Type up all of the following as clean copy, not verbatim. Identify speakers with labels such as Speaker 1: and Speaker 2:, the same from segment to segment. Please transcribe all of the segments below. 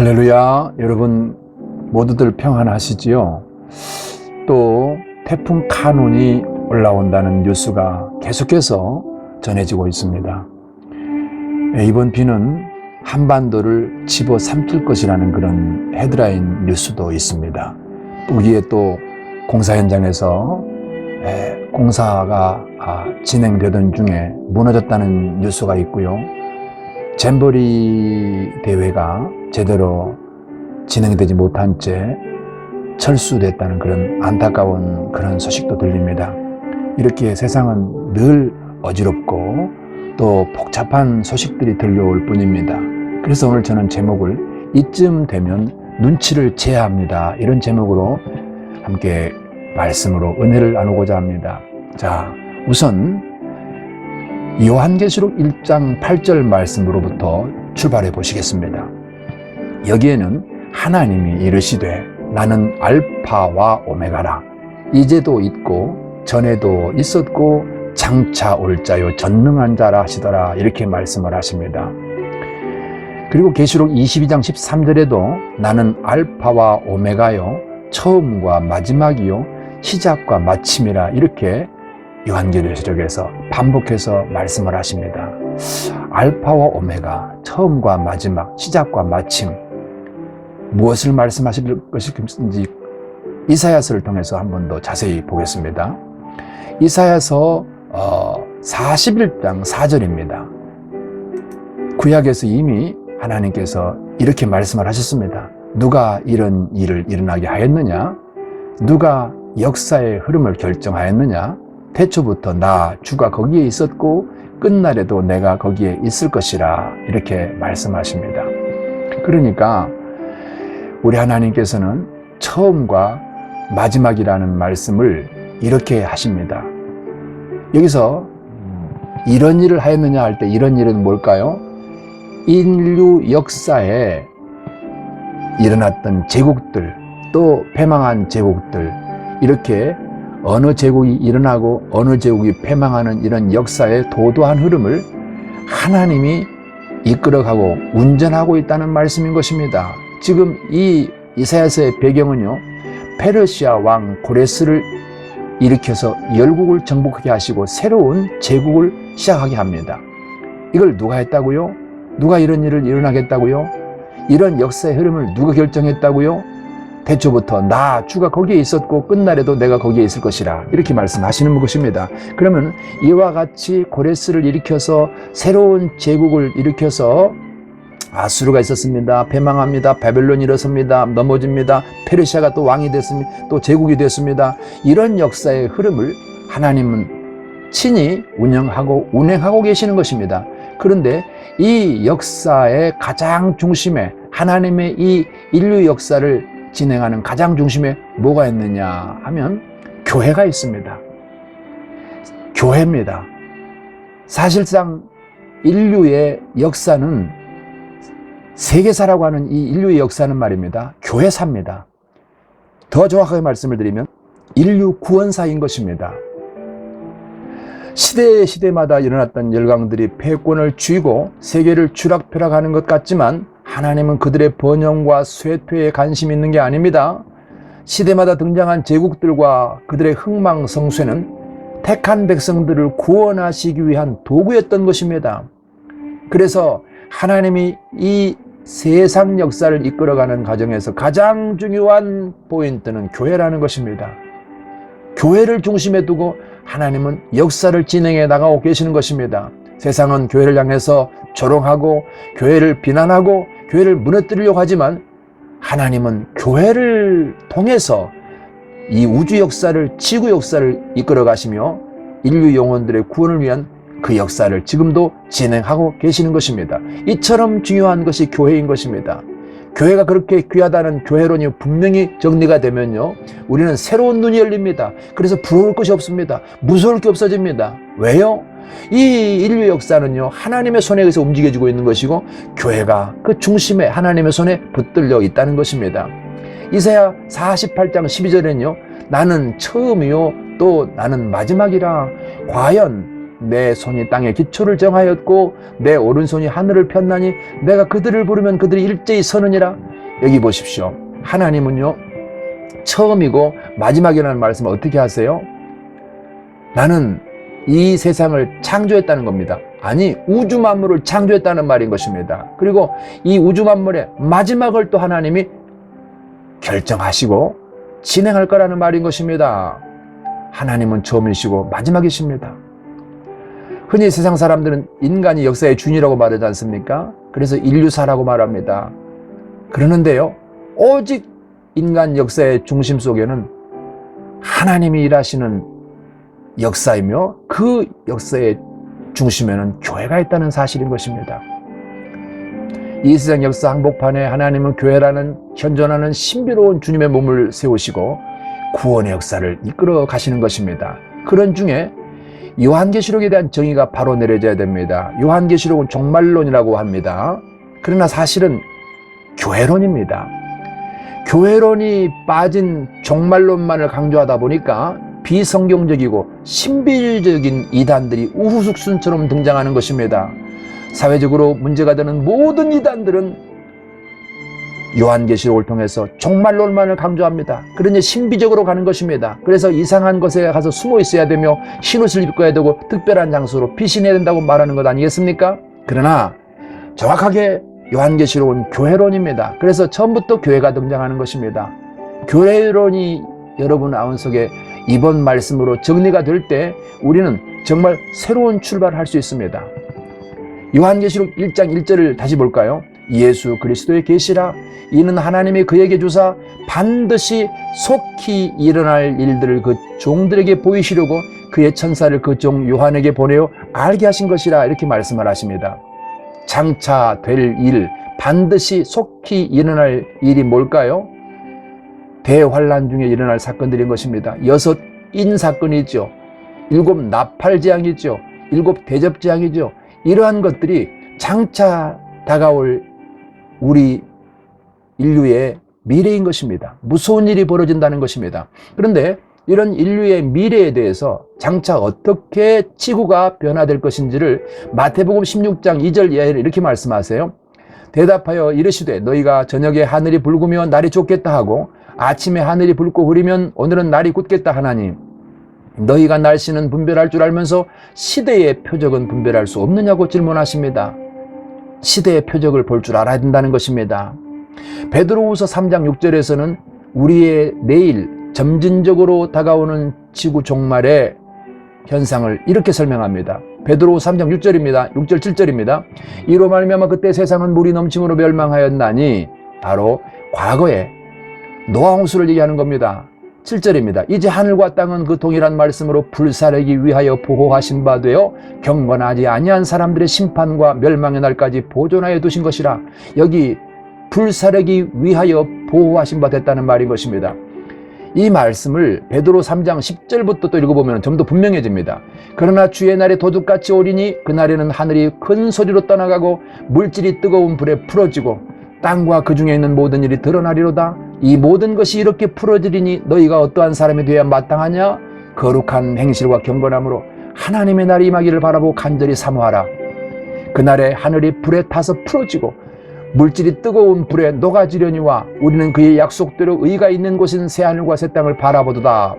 Speaker 1: 할렐루야. 여러분 모두들 평안하시지요? 또 태풍 카눈이 올라온다는 뉴스가 계속해서 전해지고 있습니다. 이번 비는 한반도를 집어삼킬 것이라는 그런 헤드라인 뉴스도 있습니다. 여기에 또 공사 현장에서 공사가 진행되던 중에 무너졌다는 뉴스가 있고요. 잼버리 대회가 제대로 진행되지 못한 채 철수됐다는 그런 안타까운 그런 소식도 들립니다. 이렇게 세상은 늘 어지럽고 또 복잡한 소식들이 들려올 뿐입니다. 그래서 오늘 저는 제목을 이쯤 되면 눈치를 채야 합니다. 이런 제목으로 함께 말씀으로 은혜를 나누고자 합니다. 자, 우선 요한계시록 1장 8절 말씀으로부터 출발해 보시겠습니다. 여기에는 하나님이 이르시되 나는 알파와 오메가라. 이제도 있고 전에도 있었고 장차 올 자요 전능한 자라 하시더라. 이렇게 말씀을 하십니다. 그리고 계시록 22장 13절에도 나는 알파와 오메가요 처음과 마지막이요 시작과 마침이라. 이렇게 요한계시록에서 반복해서 말씀을 하십니다. 알파와 오메가, 처음과 마지막, 시작과 마침, 무엇을 말씀하실 것인지 이사야서를 통해서 한 번 더 자세히 보겠습니다. 이사야서 41장 4절입니다. 구약에서 이미 하나님께서 이렇게 말씀을 하셨습니다. 누가 이런 일을 일어나게 하였느냐? 누가 역사의 흐름을 결정하였느냐? 태초부터 나 주가 거기에 있었고 끝날에도 내가 거기에 있을 것이라. 이렇게 말씀하십니다. 그러니까 우리 하나님께서는 처음과 마지막이라는 말씀을 이렇게 하십니다. 여기서 이런 일을 하였느냐 할 때 이런 일은 뭘까요? 인류 역사에 일어났던 제국들, 또 패망한 제국들, 이렇게 어느 제국이 일어나고 어느 제국이 패망하는 이런 역사의 도도한 흐름을 하나님이 이끌어가고 운전하고 있다는 말씀인 것입니다. 지금 이 이사야서의 배경은요, 페르시아 왕 고레스를 일으켜서 열국을 정복하게 하시고 새로운 제국을 시작하게 합니다. 이걸 누가 했다고요? 누가 이런 일을 일어나겠다고요? 이런 역사의 흐름을 누가 결정했다고요? 태초부터 나 주가 거기에 있었고 끝날에도 내가 거기에 있을 것이라. 이렇게 말씀하시는 것입니다. 그러면 이와 같이 고레스를 일으켜서 새로운 제국을 일으켜서 아수르가 있었습니다. 패망합니다. 바벨론이 일어섭니다. 넘어집니다. 페르시아가 또 왕이 됐습니다. 또 제국이 됐습니다. 이런 역사의 흐름을 하나님은 친히 운영하고 운행하고 계시는 것입니다. 그런데 이 역사의 가장 중심에, 하나님의 이 인류 역사를 진행하는 가장 중심에 뭐가 있느냐 하면 교회가 있습니다. 교회입니다. 사실상 인류의 역사는, 세계사라고 하는 이 인류의 역사는 말입니다, 교회사입니다. 더 정확하게 말씀을 드리면 인류 구원사인 것입니다. 시대마다 일어났던 열강들이 패권을 쥐고 세계를 추락펴락하는 것 같지만 하나님은 그들의 번영과 쇠퇴에 관심이 있는 게 아닙니다. 시대마다 등장한 제국들과 그들의 흥망성쇠는 택한 백성들을 구원하시기 위한 도구였던 것입니다. 그래서 하나님이 이 세상 역사를 이끌어가는 과정에서 가장 중요한 포인트는 교회라는 것입니다. 교회를 중심에 두고 하나님은 역사를 진행해 나가고 계시는 것입니다. 세상은 교회를 향해서 조롱하고 교회를 비난하고 교회를 무너뜨리려고 하지만 하나님은 교회를 통해서 이 우주 역사를, 지구 역사를 이끌어 가시며 인류 영혼들의 구원을 위한 그 역사를 지금도 진행하고 계시는 것입니다. 이처럼 중요한 것이 교회인 것입니다. 교회가 그렇게 귀하다는 교회론이 분명히 정리가 되면요, 우리는 새로운 눈이 열립니다. 그래서 부러울 것이 없습니다. 무서울 게 없어집니다. 왜요? 이 인류 역사는요, 하나님의 손에 의해서 움직여지고 있는 것이고 교회가 그 중심에 하나님의 손에 붙들려 있다는 것입니다. 이사야 48장 12절에는요, 나는 처음이요 또 나는 마지막이라. 과연 내 손이 땅에 기초를 정하였고 내 오른손이 하늘을 폈나니 내가 그들을 부르면 그들이 일제히 서느니라. 여기 보십시오. 하나님은요, 처음이고 마지막이라는 말씀을 어떻게 하세요? 나는 이 세상을 창조했다는 겁니다. 아니, 우주 만물을 창조했다는 말인 것입니다. 그리고 이 우주 만물의 마지막을 또 하나님이 결정하시고 진행할 거라는 말인 것입니다. 하나님은 처음이시고 마지막이십니다. 흔히 세상 사람들은 인간이 역사의 주인이라고 말하지 않습니까? 그래서 인류사라고 말합니다. 그러는데요, 오직 인간 역사의 중심 속에는 하나님이 일하시는 역사이며 그 역사의 중심에는 교회가 있다는 사실인 것입니다. 이 세상 역사 항복판에 하나님은 교회라는 현존하는 신비로운 주님의 몸을 세우시고 구원의 역사를 이끌어 가시는 것입니다. 그런 중에 요한계시록에 대한 정의가 바로 내려져야 됩니다. 요한계시록은 종말론이라고 합니다. 그러나 사실은 교회론입니다. 교회론이 빠진 종말론만을 강조하다 보니까 비성경적이고 신비적인 이단들이 우후죽순처럼 등장하는 것입니다. 사회적으로 문제가 되는 모든 이단들은 요한계시록을 통해서 종말론만을 강조합니다. 그러니 신비적으로 가는 것입니다. 그래서 이상한 것에 가서 숨어 있어야 되며 흰옷을 입고 해야 되고 특별한 장소로 피신해야 된다고 말하는 것 아니겠습니까? 그러나 정확하게 요한계시록은 교회론입니다. 그래서 처음부터 교회가 등장하는 것입니다. 교회론이 여러분 마음속에 이번 말씀으로 정리가 될 때 우리는 정말 새로운 출발을 할 수 있습니다. 요한계시록 1장 1절을 다시 볼까요? 예수 그리스도의 계시라 이는 하나님이 그에게 주사 반드시 속히 일어날 일들을 그 종들에게 보이시려고 그의 천사를 그 종 요한에게 보내어 알게 하신 것이라 이렇게 말씀을 하십니다. 장차 될 일, 반드시 속히 일어날 일이 뭘까요? 대환란 중에 일어날 사건들인 것입니다. 6인 사건이죠. 7 나팔재앙이죠. 7 대접재앙이죠. 이러한 것들이 장차 다가올 우리 인류의 미래인 것입니다. 무서운 일이 벌어진다는 것입니다. 그런데 이런 인류의 미래에 대해서 장차 어떻게 지구가 변화될 것인지를 마태복음 16장 2절 이하에 이렇게 말씀하세요. 대답하여 이르시되 너희가 저녁에 하늘이 붉으며 날이 좁겠다 하고 아침에 하늘이 붉고 흐리면 오늘은 날이 굳겠다 하나니 너희가 날씨는 분별할 줄 알면서 시대의 표적은 분별할 수 없느냐고 질문하십니다. 시대의 표적을 볼 줄 알아야 된다는 것입니다. 베드로후서 3장 6절에서는 우리의 내일 점진적으로 다가오는 지구 종말의 현상을 이렇게 설명합니다. 베드로후서 3장 6절입니다. 6절 7절입니다. 이로 말미암아 그때 세상은 물이 넘침으로 멸망하였나니 바로 과거에 노아 홍수를 얘기하는 겁니다. 7절입니다. 이제 하늘과 땅은 그 동일한 말씀으로 불사르기 위하여 보호하신 바 되어 경건하지 아니한 사람들의 심판과 멸망의 날까지 보존하여 두신 것이라. 여기 불사르기 위하여 보호하신 바 됐다는 말인 것입니다. 이 말씀을 베드로 3장 10절부터 또 읽어보면 좀 더 분명해집니다. 그러나 주의 날에 도둑같이 오리니 그날에는 하늘이 큰 소리로 떠나가고 물질이 뜨거운 불에 풀어지고 땅과 그 중에 있는 모든 일이 드러나리로다. 이 모든 것이 이렇게 풀어지리니 너희가 어떠한 사람이 되어야 마땅하냐? 거룩한 행실과 경건함으로 하나님의 날이 임하기를 바라보고 간절히 사모하라. 그날에 하늘이 불에 타서 풀어지고 물질이 뜨거운 불에 녹아지려니와 우리는 그의 약속대로 의가 있는 곳인 새하늘과 새 땅을 바라보도다.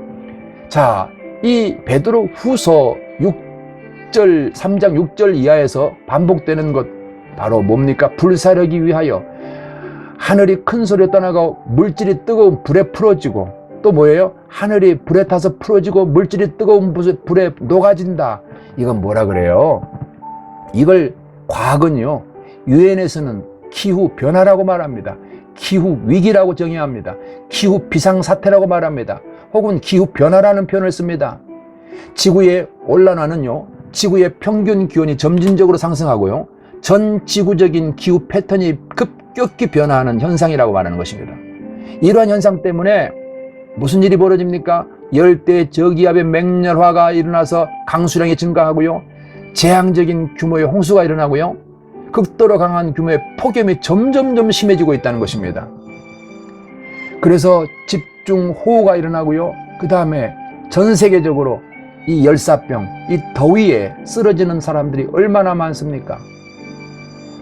Speaker 1: 자, 이 베드로 후서 6절 3장 6절 이하에서 반복되는 것 바로 뭡니까? 불사르기 위하여 하늘이 큰 소리에 떠나가고 물질이 뜨거운 불에 풀어지고 또 뭐예요? 하늘이 불에 타서 풀어지고 물질이 뜨거운 불에 녹아진다. 이건 뭐라 그래요? 이걸 과학은요, 유엔에서는 기후 변화라고 말합니다. 기후 위기라고 정의합니다. 기후 비상사태라고 말합니다. 혹은 기후 변화라는 표현을 씁니다. 지구의 온난화는요, 지구의 평균 기온이 점진적으로 상승하고요, 전 지구적인 기후 패턴이 급격히 변화하는 현상이라고 말하는 것입니다. 이러한 현상 때문에 무슨 일이 벌어집니까? 열대 저기압의 맹렬화가 일어나서 강수량이 증가하고요, 재앙적인 규모의 홍수가 일어나고요, 극도로 강한 규모의 폭염이 점점점 심해지고 있다는 것입니다. 그래서 집중호우가 일어나고요, 그 다음에 전 세계적으로 이 열사병, 이 더위에 쓰러지는 사람들이 얼마나 많습니까?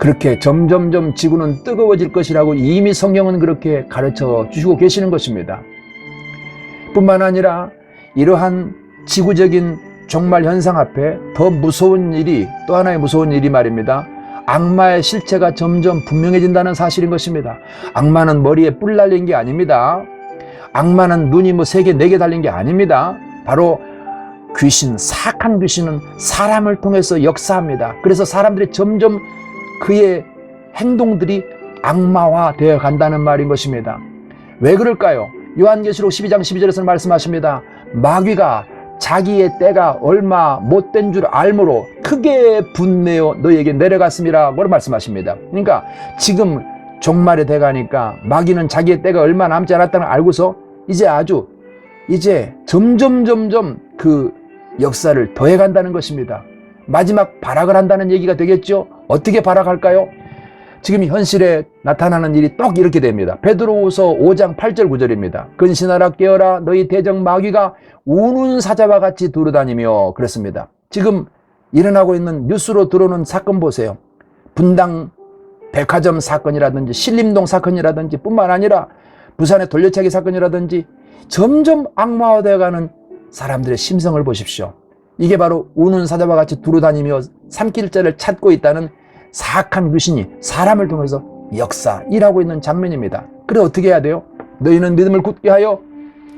Speaker 1: 그렇게 점점점 지구는 뜨거워질 것이라고 이미 성경은 그렇게 가르쳐 주시고 계시는 것입니다. 뿐만 아니라 이러한 지구적인 종말 현상 앞에 더 무서운 일이, 또 하나의 무서운 일이 말입니다. 악마의 실체가 점점 분명해진다는 사실인 것입니다. 악마는 머리에 뿔 달린 게 아닙니다. 악마는 눈이 뭐 3개, 4개 달린 게 아닙니다. 바로 귀신, 사악한 귀신은 사람을 통해서 역사합니다. 그래서 사람들이 점점 그의 행동들이 악마화 되어 간다는 말인 것입니다. 왜 그럴까요? 요한계시록 12장 12절에서 말씀하십니다. 마귀가 자기의 때가 얼마 못된 줄 알므로 크게 분내어 너희에게 내려갔음이라고 말씀하십니다. 그러니까 지금 종말이 돼가니까 마귀는 자기의 때가 얼마 남지 않았다는 걸 알고서 이제 점점 그 역사를 더해간다는 것입니다. 마지막 발악을 한다는 얘기가 되겠죠. 어떻게 발악할까요? 지금 현실에 나타나는 일이 똑 이렇게 됩니다. 베드로후서 5장 8절 9절입니다. 근신하라 깨어라 너희 대적 마귀가 우는 사자와 같이 두루다니며 그랬습니다. 지금 일어나고 있는 뉴스로 들어오는 사건 보세요. 분당 백화점 사건이라든지 신림동 사건이라든지 뿐만 아니라 부산의 돌려차기 사건이라든지 점점 악마화되어가는 사람들의 심성을 보십시오. 이게 바로 우는 사자와 같이 두루다니며 삼킬자를 찾고 있다는 사악한 귀신이 사람을 통해서 역사, 일하고 있는 장면입니다. 그래 어떻게 해야 돼요? 너희는 믿음을 굳게 하여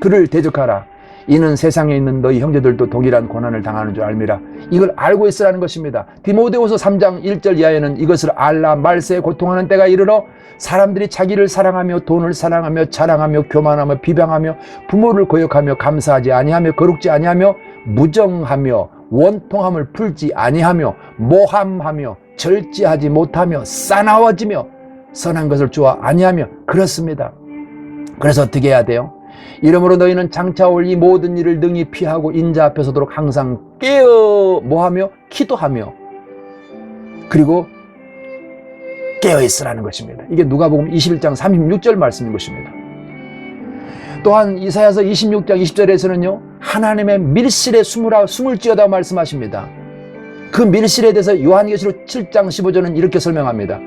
Speaker 1: 그를 대적하라. 이는 세상에 있는 너희 형제들도 동일한 고난을 당하는 줄 알미라. 이걸 알고 있으라는 것입니다. 디모데후서 3장 1절 이하에는 이것을 알라. 말세에 고통하는 때가 이르러 사람들이 자기를 사랑하며 돈을 사랑하며 자랑하며 교만하며 비방하며 부모를 거역하며 감사하지 아니하며 거룩지 아니하며 무정하며 원통함을 풀지 아니하며 모함하며 절제하지 못하며 싸나워지며 선한 것을 좋아 아니하며 그렇습니다. 그래서 어떻게 해야 돼요? 이러므로 너희는 장차 올 이 모든 일을 능히 피하고 인자 앞에 서도록 항상 깨어 뭐하며 기도하며 그리고 깨어 있으라는 것입니다. 이게 누가복음 21장 36절 말씀인 것입니다. 또한 이사야서 26장 20절에서는요 하나님의 밀실에 숨을지어다 말씀하십니다. 그 밀실에 대해서 요한계시록 7장 15절은 이렇게 설명합니다.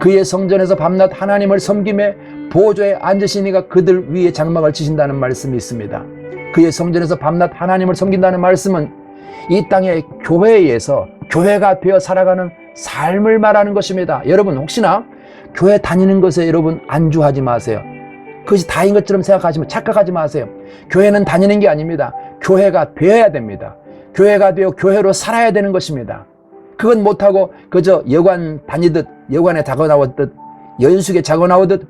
Speaker 1: 그의 성전에서 밤낮 하나님을 섬김에 보좌에 앉으시니가 그들 위에 장막을 치신다는 말씀이 있습니다. 그의 성전에서 밤낮 하나님을 섬긴다는 말씀은 이 땅의 교회에서 교회가 되어 살아가는 삶을 말하는 것입니다. 여러분 혹시나 교회 다니는 것에 여러분 안주하지 마세요. 그것이 다인 것처럼 생각하시면 착각하지 마세요. 교회는 다니는 게 아닙니다. 교회가 되어야 됩니다. 교회가 되어 교회로 살아야 되는 것입니다. 그건 못하고 그저 여관 다니듯 여관에 자고 나오듯 연숙에 자고 나오듯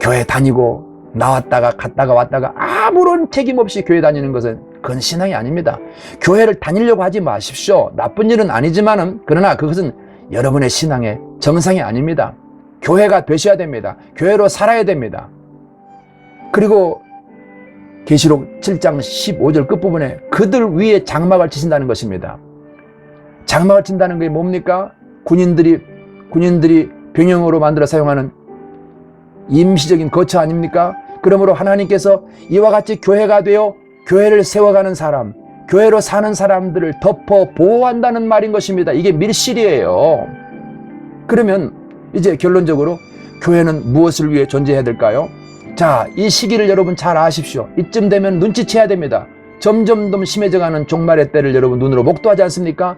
Speaker 1: 교회 다니고 나왔다가 갔다가 왔다가 아무런 책임 없이 교회 다니는 것은 그건 신앙이 아닙니다. 교회를 다니려고 하지 마십시오. 나쁜 일은 아니지만은 그러나 그것은 여러분의 신앙의 정상이 아닙니다. 교회가 되셔야 됩니다. 교회로 살아야 됩니다. 그리고 계시록 7장 15절 끝부분에 그들 위에 장막을 치신다는 것입니다. 장막을 친다는 게 뭡니까? 군인들이 병영으로 만들어 사용하는 임시적인 거처 아닙니까? 그러므로 하나님께서 이와 같이 교회가 되어 교회를 세워가는 사람, 교회로 사는 사람들을 덮어 보호한다는 말인 것입니다. 이게 밀실이에요. 그러면 이제 결론적으로 교회는 무엇을 위해 존재해야 될까요? 자, 이 시기를 여러분 잘 아십시오. 이쯤 되면 눈치채야 됩니다. 점점 더 심해져가는 종말의 때를 여러분 눈으로 목도하지 않습니까?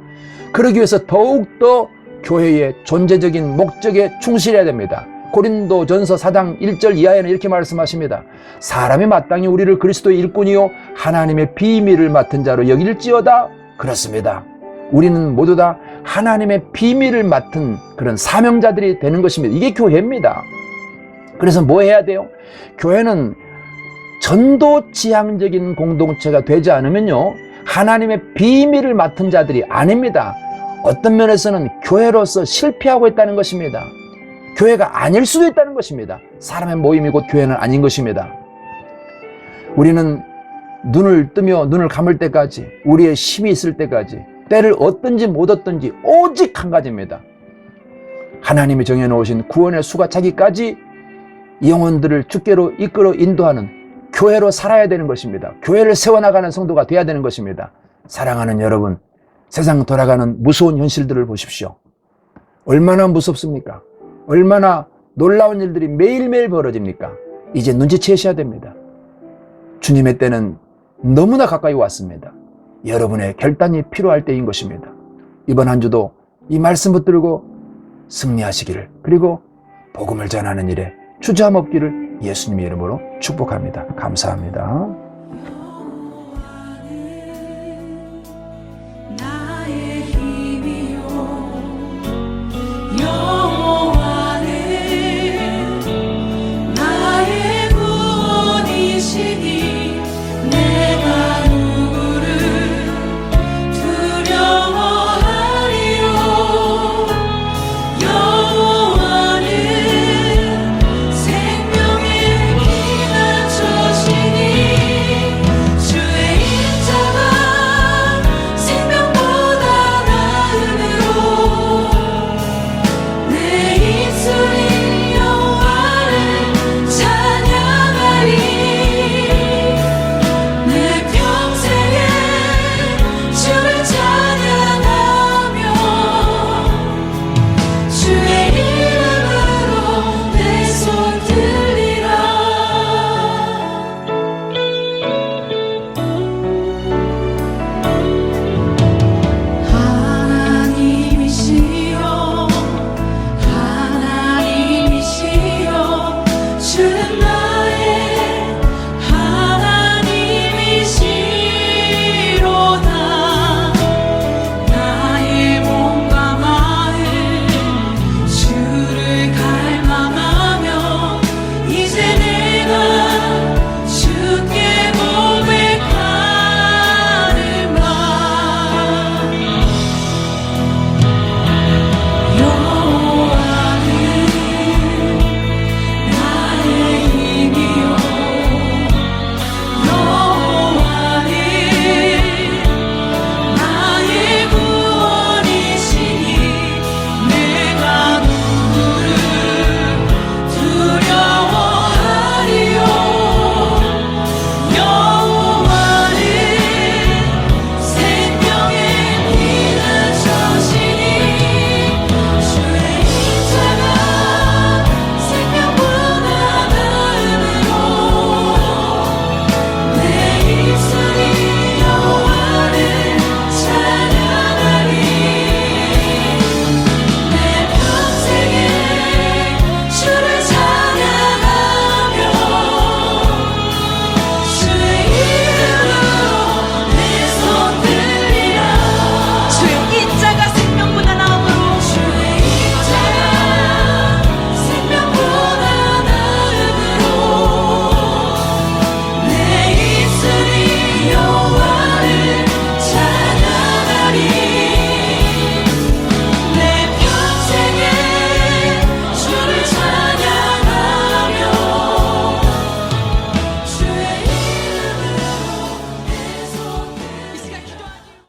Speaker 1: 그러기 위해서 더욱더 교회의 존재적인 목적에 충실해야 됩니다. 고린도전서 4장 1절 이하에는 이렇게 말씀하십니다. 사람이 마땅히 우리를 그리스도의 일꾼이요 하나님의 비밀을 맡은 자로 여길지어다. 그렇습니다. 우리는 모두 다 하나님의 비밀을 맡은 그런 사명자들이 되는 것입니다. 이게 교회입니다. 그래서 뭐 해야 돼요? 교회는 전도지향적인 공동체가 되지 않으면요 하나님의 비밀을 맡은 자들이 아닙니다. 어떤 면에서는 교회로서 실패하고 있다는 것입니다. 교회가 아닐 수도 있다는 것입니다. 사람의 모임이 곧 교회는 아닌 것입니다. 우리는 눈을 뜨며 눈을 감을 때까지 우리의 힘이 있을 때까지 때를 얻든지 못 얻든지 오직 한 가지입니다. 하나님이 정해놓으신 구원의 수가 차기까지 영혼들을 주께로 이끌어 인도하는 교회로 살아야 되는 것입니다. 교회를 세워나가는 성도가 되어야 되는 것입니다. 사랑하는 여러분, 세상 돌아가는 무서운 현실들을 보십시오. 얼마나 무섭습니까? 얼마나 놀라운 일들이 매일매일 벌어집니까? 이제 눈치채셔야 됩니다. 주님의 때는 너무나 가까이 왔습니다. 여러분의 결단이 필요할 때인 것입니다. 이번 한 주도 이 말씀 붙들고 승리하시기를, 그리고 복음을 전하는 일에 주저함 없기를 예수님의 이름으로 축복합니다. 감사합니다.